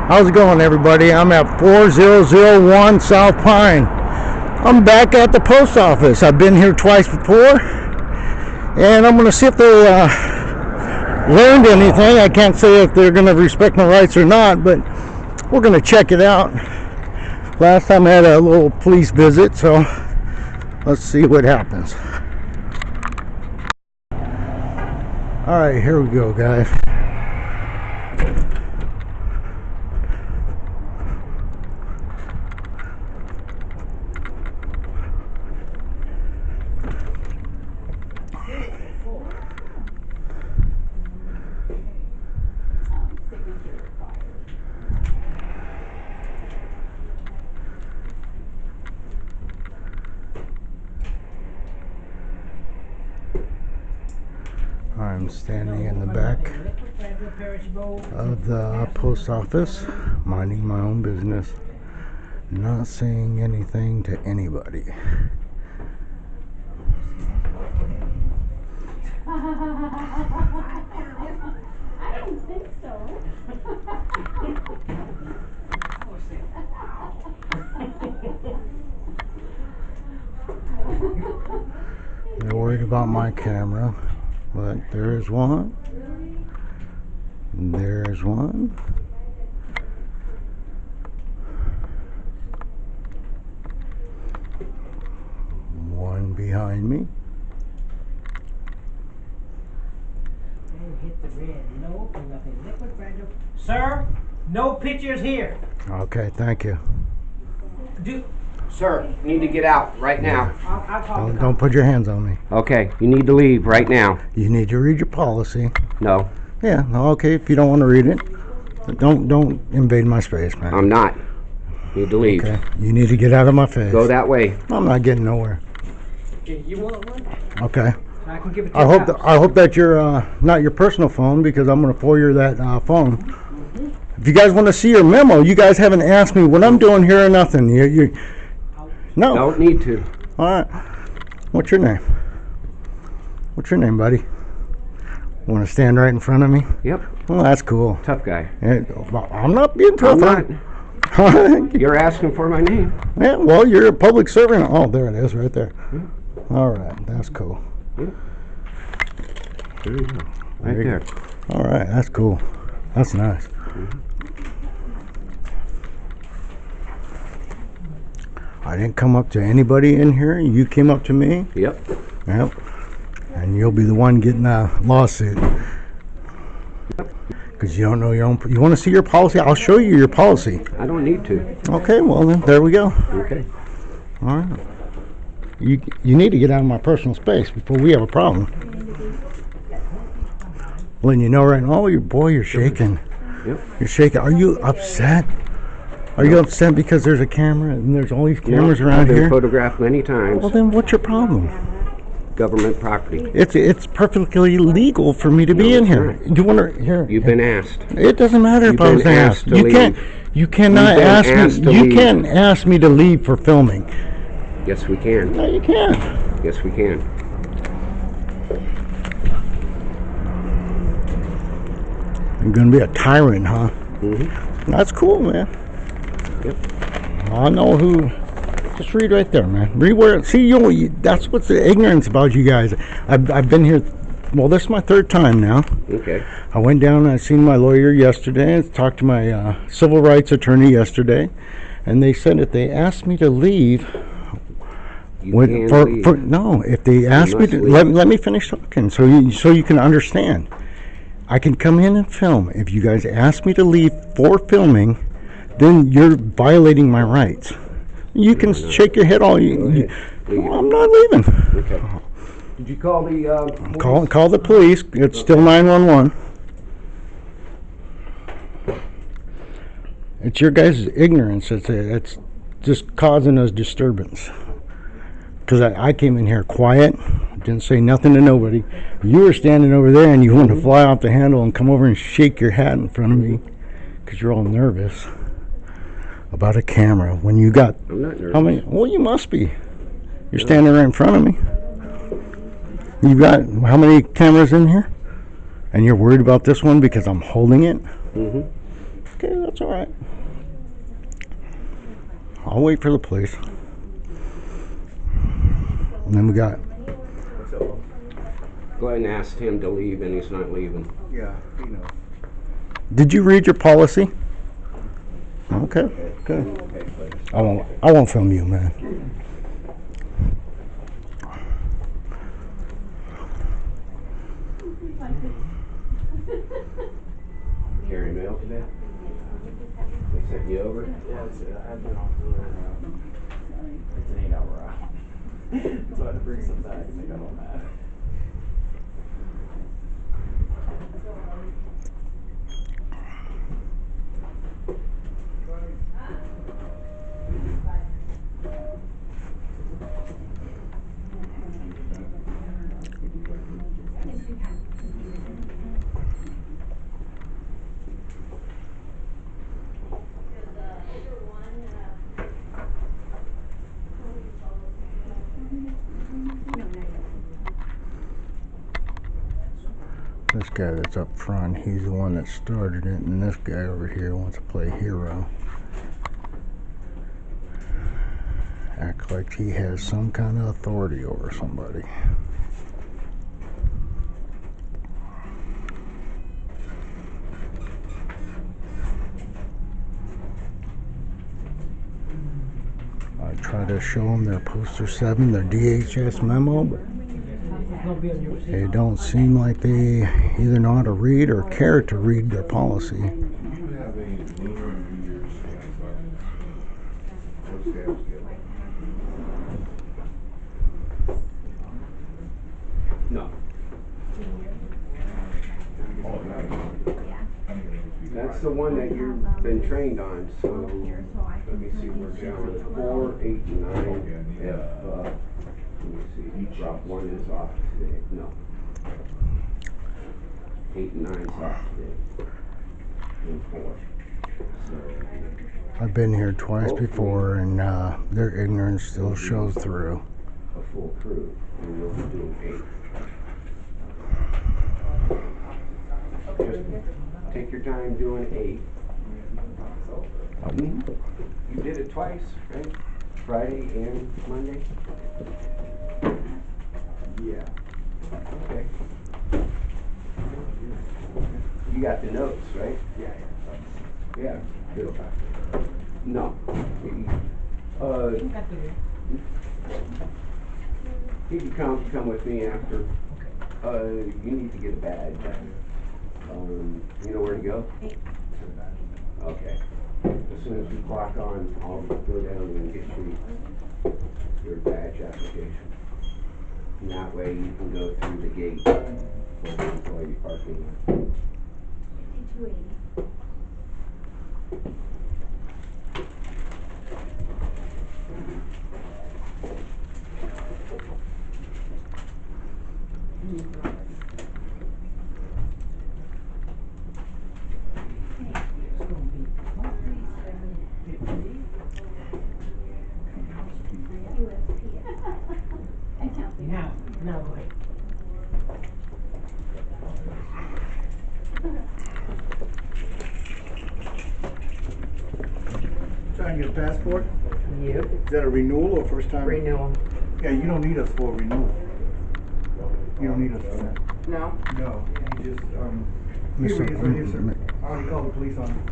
How's it going, everybody? I'm at 4001 South Pine. I'm back at the post office. I've been here twice before, and I'm going to see if they learned anything. I can't say if they're going to respect my rights or not, but we're going to check it out. Last time I had a little police visit, so let's see what happens. All right, here we go, guys. I'm standing in the back of the post office, minding my own business, not saying anything to anybody. I don't think so. They're worried about my camera. But there's one. There's one. One behind me. Hit the red. No, nothing. Liquid fragile. Sir, no pictures here. Okay, thank you. Sir, you need to get out right now. I'll call Don't put your hands on me. Okay, you need to leave right now. You need to read your policy. No, Yeah, okay, if you don't want to read it. Don't invade my space, man. I'm not. You need to leave. Okay, you need to get out of my face. Go that way. I'm not getting nowhere. You want one? Okay. I can give it to I you. hope that you're not your personal phone, because I'm going to FOIA that phone. If you guys want to see your memo, you guys haven't asked me what I'm doing here or nothing. No. Don't need to. All right. What's your name? What's your name, buddy? Want to stand right in front of me? Yep. Well, that's cool. Tough guy. I'm not being tough. I'm not. You're asking for my name. Yeah, well, you're a public servant. Oh, there it is, right there. All right, that's cool. There you go. Right there. All right, that's cool. That's nice. I didn't come up to anybody in here. You came up to me. Yep. Yep. And you'll be the one getting a lawsuit. Because you don't know your own. You want to see your policy? I'll show you your policy. I don't need to. Okay, well then, there we go. Okay. All right. You need to get out of my personal space before we have a problem. Letting you know right now, oh, you're shaking. Yep. You're shaking. Are you upset? Are you upset because there's a camera and there's all these cameras around I've been here? photographed many times. Well, then what's your problem? Government property. It's perfectly legal for me to be in here. Right. You want to here? You've been asked. It doesn't matter if You've I was been asked. asked to leave. You cannot You've been ask asked me. to You leave. can't ask me to leave for filming. Yes, we can. No, you can't. Yes, we can. You're gonna be a tyrant, huh? Mm-hmm. That's cool, man. Yep. I know who. Just read right there, man. Read where. See, that's what's the ignorance about you guys. I've been here. Well, this is my third time now. Okay. I went down and I seen my lawyer yesterday and talked to my civil rights attorney yesterday, and they said if they asked me to leave, no, if they asked me to let me finish talking so you can understand. I can come in and film. If you guys ask me to leave for filming, then you're violating my rights. You can shake your head all you. I'm not leaving. Okay. Did you call the Call the police. It's still 911. It's your guys' ignorance. It's just causing us disturbance. Because I came in here quiet, didn't say nothing to nobody. You were standing over there and you wanted to fly off the handle and come over and shake your hat in front of me because you're all nervous about a camera. When you got I'm not nervous. how many? Well, you must be. You're standing right in front of me. You got how many cameras in here? And you're worried about this one because I'm holding it? Mm-hmm. Okay, that's all right. I'll wait for the police. And then we got. What's up, Will? Glenn asked him to leave and he's not leaving. Yeah, he knows. Did you read your policy? Okay, good. Okay, please. I won't film you, man. Carry mail today? They sent you over? Yeah, I've been auxiliary route. It's an 8-hour route. So I had to bring some back and they got all mad. This guy that's up front, he's the one that started it, and this guy over here wants to play hero. Act like he has some kind of authority over somebody. I try to show them their poster 7, their DHS memo, but they don't seem like they either know how to read or care to read their policy. Do you have any lunar New Year's stamps on? What stamps get? No. Oh, That's the one that you've been trained on, so let me see, we're down to 4, 8, and 9. If, let me see, drop 1 is off today. No. 8 and 9 is off today. And 4. So, I've been here twice before, and their ignorance still shows through. a full crew, and we'll be doing 8. Just take your time doing 8. You did it twice, right? Friday and Monday? Yeah. Okay. You got the notes, right? Yeah. Yeah. Good. No. You can come with me after. You need to get a badge. You know where to go? Okay. As soon as we clock on, I'll go down and get your badge application. And that way you can go through the gate for the employee parking lot. 5280. Now, go ahead. Trying to get a passport? Yep, Is that a renewal or first time? renewal. Yeah, you don't need us for a renewal. You don't need us for that. No? No, you just, here he is, right here, sir. I already called the police on him.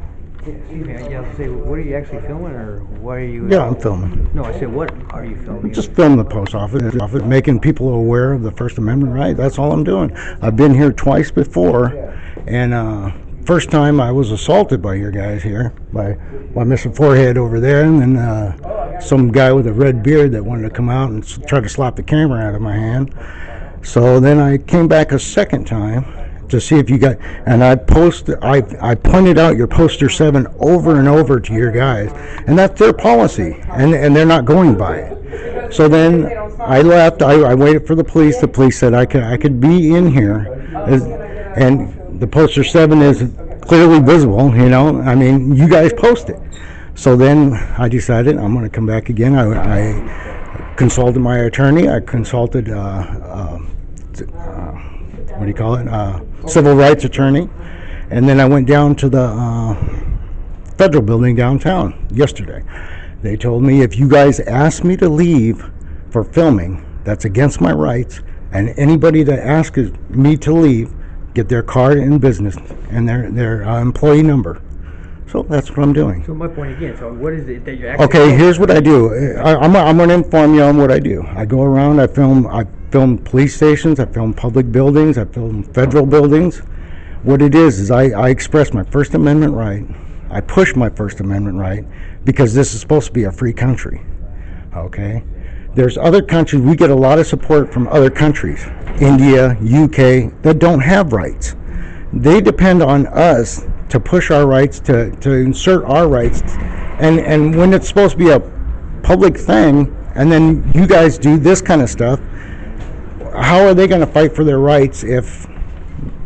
Excuse me, I gotta say, what are you actually filming, or what are you? Yeah, I'm filming. No, I said, what are you filming? Just film the post office, making people aware of the First Amendment right. That's all I'm doing. I've been here twice before, and first time I was assaulted by your guys here, by Mr. Forehead over there, and then some guy with a red beard that wanted to come out and try to slap the camera out of my hand. So then I came back a second time to see if you got, and I pointed out your poster 7 over and over to your guys, and that's their policy, and they're not going by it. So then I left. I waited for the police. The police said I could be in here, and the poster 7 is clearly visible. You know, I mean, you guys post it. So then I decided I'm going to come back again. I consulted my attorney. I consulted what do you call it? Civil rights attorney, and then I went down to the federal building downtown yesterday. They told me if you guys ask me to leave for filming, that's against my rights, and anybody that asks me to leave, get their card and business and their employee number. So that's what I'm doing. So my point again, so what is it that you're actually... Okay, here's what I do. I'm going to inform you on what I do. I go around, I film police stations, I film public buildings, I film federal buildings. What it is I express my First Amendment right. I push my First Amendment right because this is supposed to be a free country. Okay? There's other countries, we get a lot of support from other countries, India, UK, that don't have rights. They depend on us to push our rights, to insert our rights, and when it's supposed to be a public thing, and then you guys do this kind of stuff, how are they going to fight for their rights if,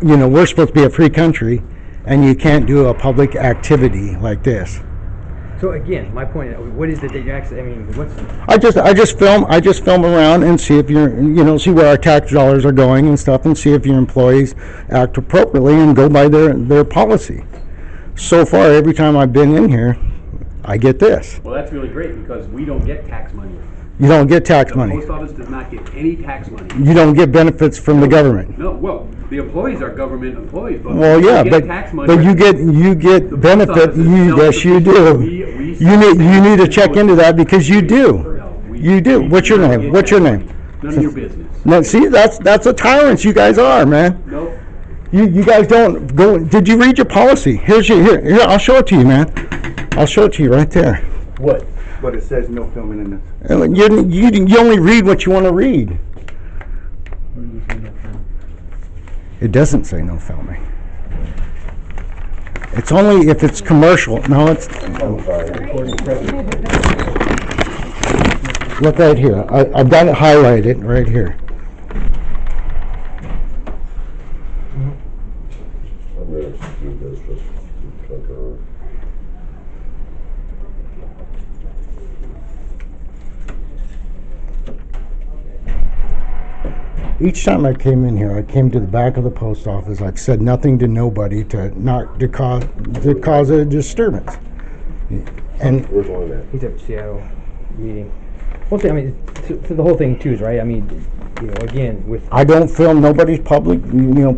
you know, we're supposed to be a free country, and you can't do a public activity like this? So again, my point, what is it that you actually, I mean, what's... I just film around and see if see where our tax dollars are going and stuff, and see if your employees act appropriately and go by their policy. So far, every time I've been in here, I get this. Well, that's really great because we don't get tax money. You don't get tax The money. post office does not get any tax money. You don't get benefits from the government. No, well, the employees are government employees, but Well, we yeah, don't get tax money. but you get The post benefit. office is Yes, you do. self-sufficient. We You need to check into that because you do. No, You do. we What's your do not name? get What's your tax name? money. None of your business. Now, see, that's a tyrant you guys are, man. Nope. You guys don't go. Did you read your policy? Here. I'll show it to you, man. I'll show it to you right there. What? But it says no filming in this. You only read what you want to read. It doesn't say no filming. It's only if it's commercial. No, it's. I'm sorry. Look right here. I've got it highlighted right here. I'm gonna do this just to Each time I came in here, I came to the back of the post office. I've said nothing to nobody to cause a disturbance. And Where's one at? He's at Seattle meeting. One thing, I mean, to the whole thing too is, right, I mean, again, with... I don't film nobody's public,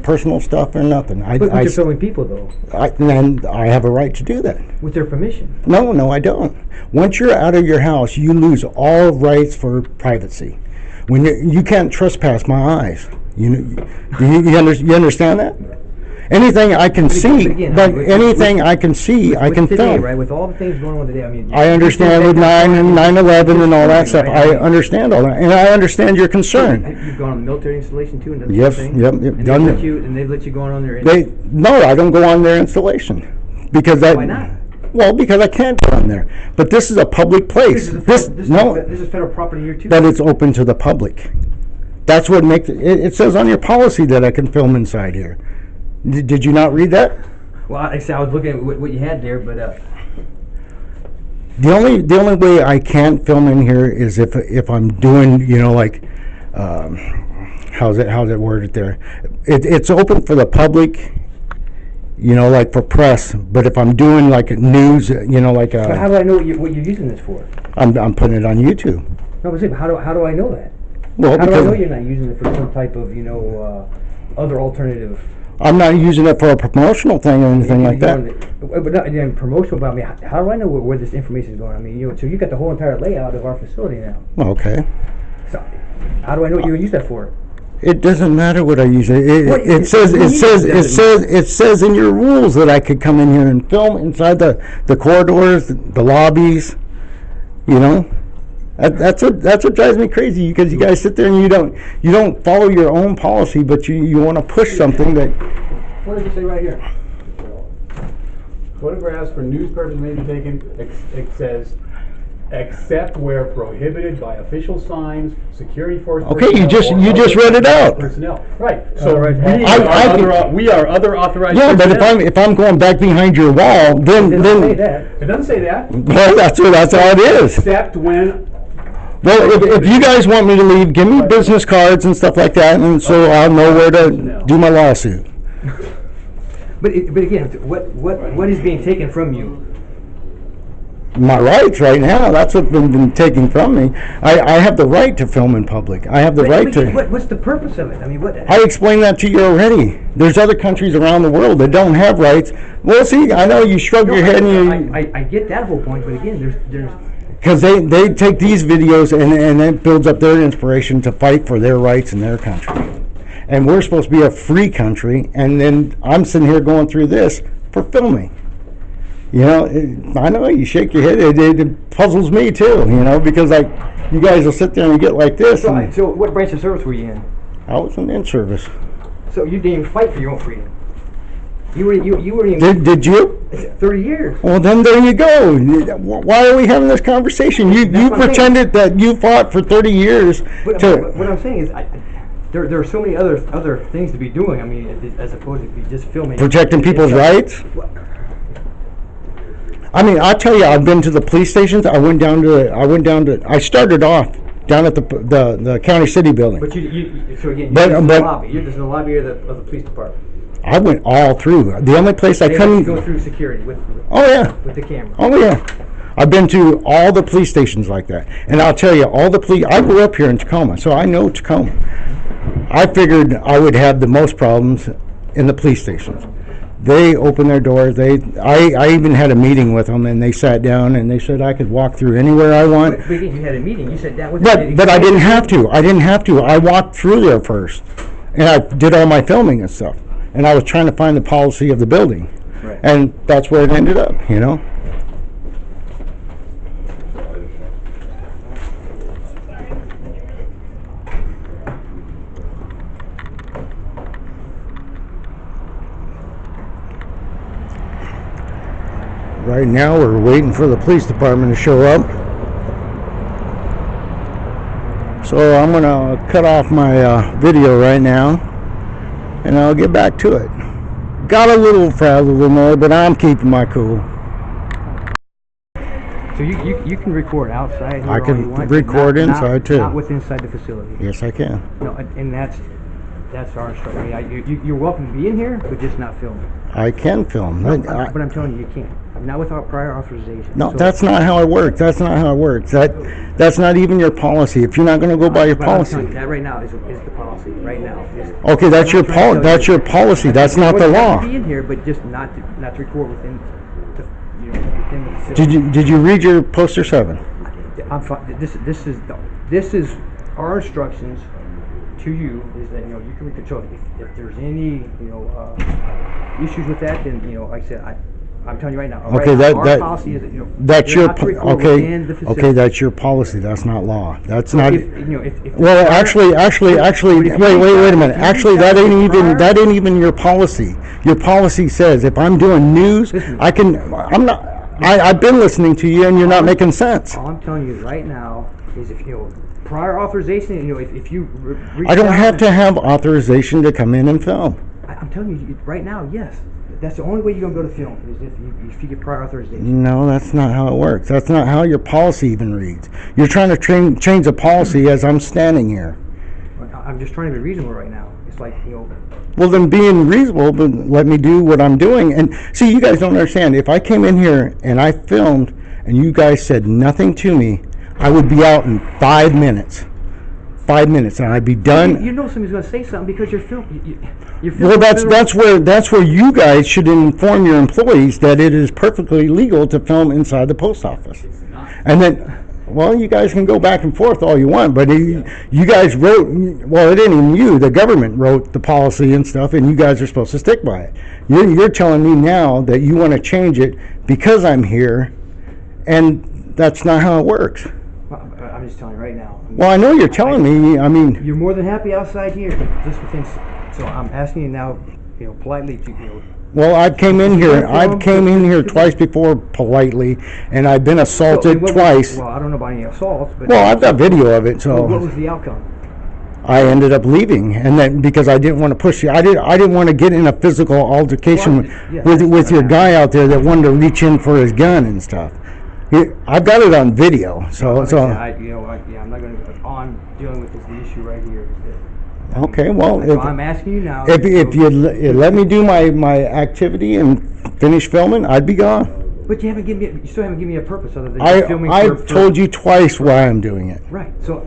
personal stuff or nothing. But you're filming people, though. And I have a right to do that. With their permission. No, I don't. Once you're out of your house, you lose all rights for privacy. When you can't trespass my eyes. You understand that? Anything I can see, anything I can see, I can today, film. right, with all the things going on today, I mean... I understand with 9 and 9/11 and all that stuff. I understand all that, and I understand your concern. You've gone on the military installation too, and done the Yes, same thing? yep, And done it. they've let you go on there. No, I don't go on their installation because that. Why not? Well, because I can't go on there. But this is a public place. This is federal property here too. But it's open to the public. That's what makes it. It says on your policy that I can film inside here. Did you not read that? Well, I was looking at what you had there, but The only way I can't film in here is if I'm doing how's it worded there? It's open for the public. Like for press, but if I'm doing like news, like but how do I know what you're using this for? I'm putting it on YouTube. No, but how do I know that? Well, How do I know you're not using it for some type of other alternative? I'm not using it for a promotional thing or anything like that. But not promotional. But I mean, how do I know where this information is going? I mean, so you got the whole entire layout of our facility now. Okay. So how do I know what you're going to use that for? It doesn't matter what I use. It says in your rules that I could come in here and film inside the corridors, the lobbies. That's what drives me crazy because you guys sit there and you don't follow your own policy, but you want to push something that. What does it say right here? Photographs for news purposes may be taken, it says, except where prohibited by official signs, security force. Okay, you personnel, just or read it out. Personnel. Right. So Right. we are other authorized. Yeah, but personnel. if I'm going back behind your wall, then It doesn't say that. It doesn't say that. well, that's how it is. Except when. Well, if you guys want me to leave, give me business cards and stuff like that, and so I'll know where to do my lawsuit. But again, what is being taken from you? my rights right now. That's what's been taken from me. I have the right to film in public. I have the right to. What's the purpose of it? I mean, what? I explained that to you already. There's other countries around the world that don't have rights. Well, see, I know you shrug your head and you. I get that whole point, but again, there's. Because they take these videos and it builds up their inspiration to fight for their rights in their country. And we're supposed to be a free country, and then I'm sitting here going through this for filming. You know, I know you shake your head. It puzzles me too. You know, because like you guys will sit there and get like this. So what branch of service were you in? I was in service. So you didn't even fight for your own freedom. You were even. Did you? 30 years. Well, then there you go. Why are we having this conversation? You pretended that you fought for 30 years. But what I'm saying is, there are so many other things to be doing. I mean, as opposed to be just filming. Protecting people's rights. I mean, I'll tell you, I've been to the police stations. I started off down at the county city building. But you're just in the lobby. You're just in the lobby of the police department. I went all through. The only place I couldn't go through security with the camera. Oh yeah. I've been to all the police stations like that, and I'll tell you, all the police. I grew up here in Tacoma, so I know Tacoma. I figured I would have the most problems in the police stations. They opened their doors. I even had a meeting with them, and they sat down and they said I could walk through anywhere I want. But you had a meeting. You sat down with. But I didn't have to. I walked through there first, and I did all my filming and stuff. And I was trying to find the policy of the building, right. And that's where it ended up. You know. Right now we're waiting for the police department to show up. So I'm going to cut off my video right now and I'll get back to it. Got a little frazzled in there, but I'm keeping my cool. So you can record outside here I all can you want, record inside too. Not within inside the facility. Yes, I can. No, and that's our instruction. You're welcome to be in here, but just not filming. I can film. But I'm telling you can't. Not without prior authorization. No, so, that's not how it works. That's not how it works. That's not even your policy. If you're not going to go by your policy. That right now is the policy. Right now. Okay, that's your policy. That's your policy. That's not the law. Be in here, but just not to record within within the facility. Did you read your poster 7? I'm fine. This is our instructions to you, is that you can control it. If there's any issues with that, then like I said, I'm telling you right now. Okay, our policy is that that's your within the facility. okay. That's your policy. That's not law. That's So not. If Well, actually, wait a minute. Actually, that ain't even your policy. Your policy says if I'm doing news, I've been listening to you, and you're not making sense. All I'm telling you right now is if prior authorization, if you. I don't have to have authorization to come in and film. I'm telling you right now, yes. That's the only way you're going to go to film is if you get prior authorization. No, that's not how it works. That's not how your policy even reads. You're trying to change the policy as I'm standing here. I'm just trying to be reasonable right now. It's like, Well, then being reasonable, but let me do what I'm doing. And see, you guys don't understand. If I came in here and I filmed and you guys said nothing to me, I would be out in 5 minutes. 5 minutes, and I'd be done. You know somebody's going to say something because you're filming. Well, that's where you guys should inform your employees that it is perfectly legal to film inside the post office. And then, well, you guys can go back and forth all you want, but you guys wrote. Well, it ain't even you. The government wrote the policy and stuff, and you guys are supposed to stick by it. You're telling me now that you want to change it because I'm here, and that's not how it works. I'm just telling you right now. Well, I know you're telling me. I mean, you're more than happy outside here, just within. So I'm asking you now, politely to. Well, I came in here twice before politely, and I've been assaulted twice. Well, I don't know about any assaults, but. Well, I've got video of it. So. What was the outcome? I ended up leaving, and then because I didn't want to push you, I didn't want to get in a physical altercation with your guy out there that wanted to reach in for his gun and stuff. I've got it on video, so. I'm not going to. All I'm dealing with is the issue right here. Okay, well, if I'm asking you now. If you let me do my activity and finish filming, I'd be gone. But you still haven't given me a purpose other than filming. I've told you twice why I'm doing it. Right. So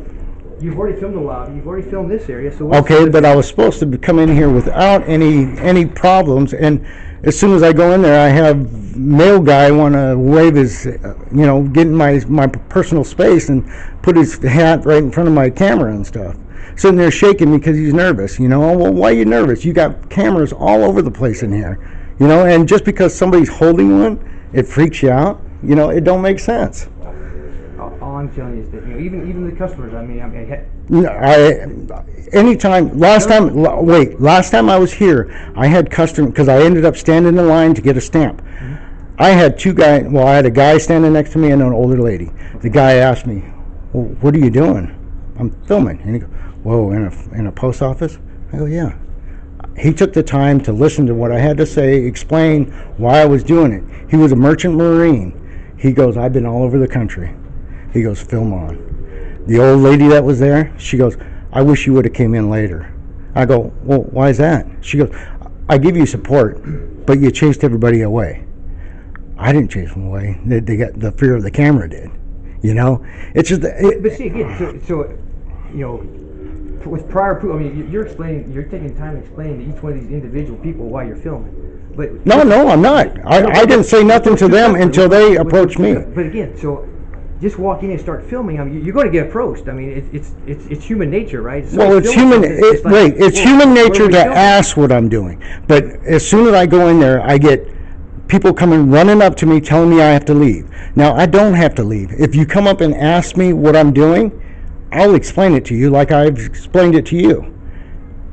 you've already filmed the lobby. You've already filmed this area. So Okay, but I was supposed to come in here without any problems, and as soon as I go in there, I have mail guy want to wave his, get in my personal space and put his hat right in front of my camera and stuff. Sitting there shaking me because he's nervous. Well, why are you nervous? You got cameras all over the place in here. And just because somebody's holding one, it freaks you out. It don't make sense. All I'm telling you is that even the customers. Last time I was here, I had customers because I ended up standing in line to get a stamp. Mm-hmm. I had two guys. Well, I had a guy standing next to me and an older lady. The guy asked me, "Well, what are you doing?" "I'm filming." And he goes, "Whoa, in a post office?" I go, "Yeah." He took the time to listen to what I had to say, explain why I was doing it. He was a merchant marine. He goes, "I've been all over the country." He goes, "Film on." The old lady that was there, she goes, "I wish you would have came in later." I go, "Well, why is that?" She goes, "I give you support, but you chased everybody away." I didn't chase them away. They got the fear of the camera did. It's just. But see again, so with prior proof, you're taking time to explain to each one of these individual people why you're filming. But No, I'm not. I didn't say nothing to them until they approached me. But again, so just walk in and start filming. You're going to get approached. It's human nature, right? So Well, it's human. It's human nature to ask what I'm doing. But as soon as I go in there, I get people coming running up to me telling me I have to leave. Now I don't have to leave. If you come up and ask me what I'm doing, I'll explain it to you like I've explained it to you.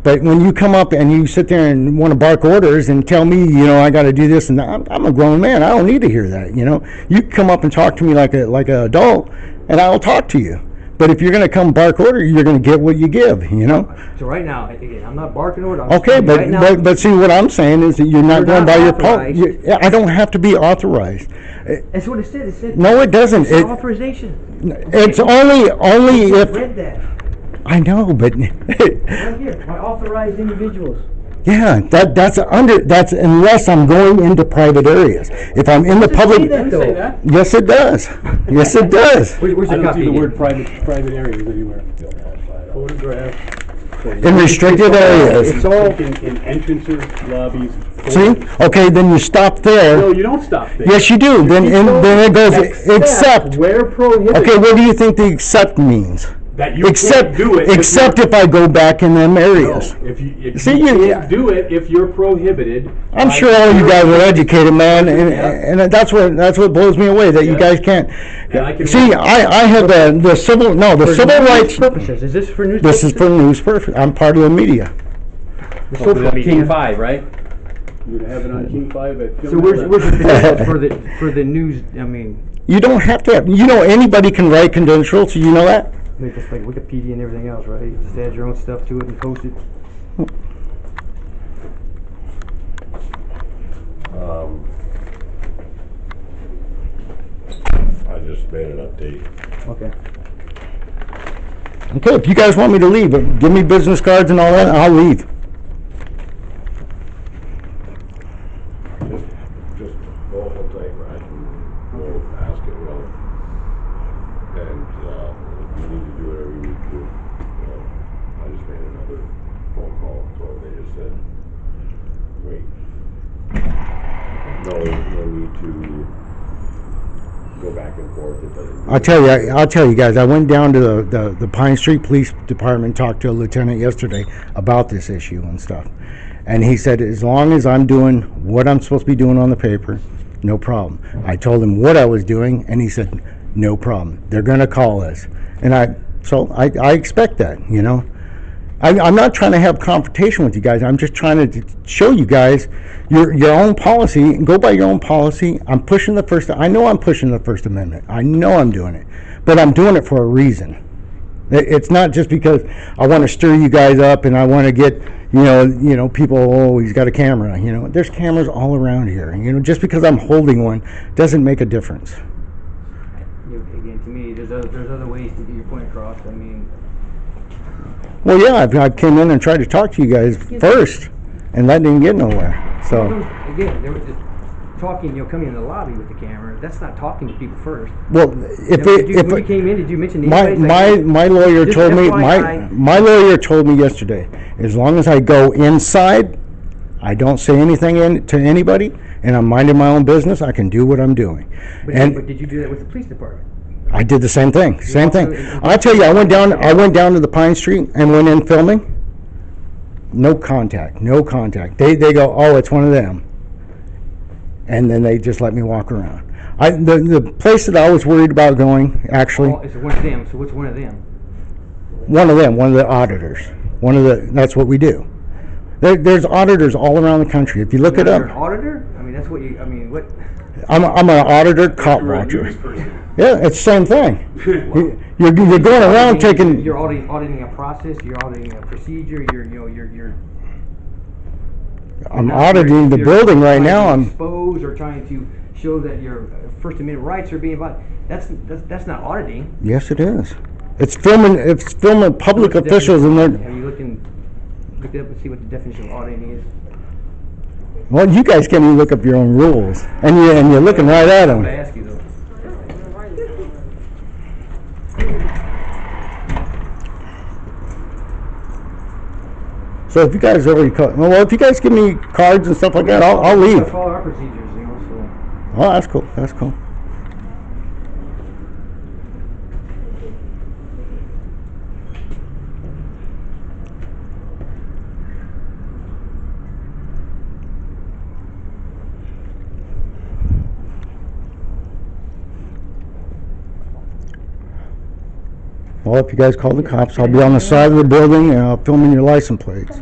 But when you come up and you sit there and want to bark orders and tell me, I got to do this, and I'm a grown man. I don't need to hear that. You come up and talk to me like an adult, and I'll talk to you. But if you're going to come bark order, you're going to get what you give. So right now, again, I'm not barking order. Okay, but see what I'm saying is that you're not going by your policy. I don't have to be authorized. That's what it said. It said no, it doesn't. It's authorization. It's only if. Read that. I know, but Right here, by authorized individuals. yeah, that's unless I'm going into private areas. If I'm in the public, yes, it does. Yes, it does. Where's the I don't copy? see the word private areas anywhere. Photograph. In restricted areas. It's all in entrances, lobbies. See? Okay, then you stop there. No, you don't stop there. Yes, you do. Then it goes except. Where prohibited. Okay, what do you think the except means? That you can't do it. Except if I go back in them areas. No, if you can't do it if you're prohibited. I'm sure all you guys are educated, man, and that's what blows me away that you guys can't. See, I have the civil rights Purposes. Is this for news? This is for news purposes. I'm part of the media. King 5, right? You're gonna have it on King 5 at. So where's the credentials for the news? You don't have to have. Anybody can write credentials. You know that. Just like Wikipedia and everything else, right? You just add your own stuff to it and post it. I just made an update. Okay. Okay, if you guys want me to leave, give me business cards and all that, I'll leave. Just go hold tight, Brad, and we'll ask it well. And you need to do whatever you need to do. I just made another phone call, so they just said, wait. No need to go back and forth. I'll tell you guys, I went down to the Pine Street Police Department, talked to a lieutenant yesterday about this issue and stuff. And he said, as long as I'm doing what I'm supposed to be doing on the paper, no problem. I told him what I was doing, and he said, no problem. They're going to call us. And I expect that, I'm not trying to have confrontation with you guys. I'm just trying to show you guys your own policy. Go by your own policy. I know I'm pushing the First Amendment. I know I'm doing it. But I'm doing it for a reason. It's not just because I want to stir you guys up and I want to get, people, oh, he's got a camera. There's cameras all around here. Just because I'm holding one doesn't make a difference. Again, to me, there's other ways to get your point across. Well, yeah, I came in and tried to talk to you guys first, and that didn't get nowhere. So again, talking, coming in the lobby with the camera, that's not talking to people first. Well, When you came in, did you mention anybody's my lawyer Just told me FYI. my lawyer told me yesterday, as long as I go inside, I don't say anything to anybody, and I'm minding my own business, I can do what I'm doing. But did you do that with the police department? I did the same thing. Same also- thing. I tell you, I went down to the Pine Street and went in filming. No contact. No contact. They go, oh, it's one of them, and then they just let me walk around. The place that I was worried about going, actually, Oh, it's one of them. So what's one of them? one of the auditors. That's what we do. There's auditors all around the country. If you look it You're up, an auditor? I mean, that's what you. I mean, what? I'm an auditor, cop You're a watcher. news person. Yeah, it's the same thing. You're going around taking. You're auditing a process. You're auditing a procedure. You're I'm not- auditing the you're building right trying now. to I'm. expose or trying to show that your First Amendment rights are being violated. That's not auditing. Yes, it is. It's filming public What's the officials and definition? they're. Have you looked it up and see what the definition of auditing is? Well, you guys can't even look up your own rules, and you're looking right at I'm gonna them. ask you though. So if you guys if you guys give me cards and stuff like that, I'll We leave. gotta follow our procedures, so. Oh, that's cool. That's cool. Well, if you guys call the cops, I'll be on the side of the building filming your license plates.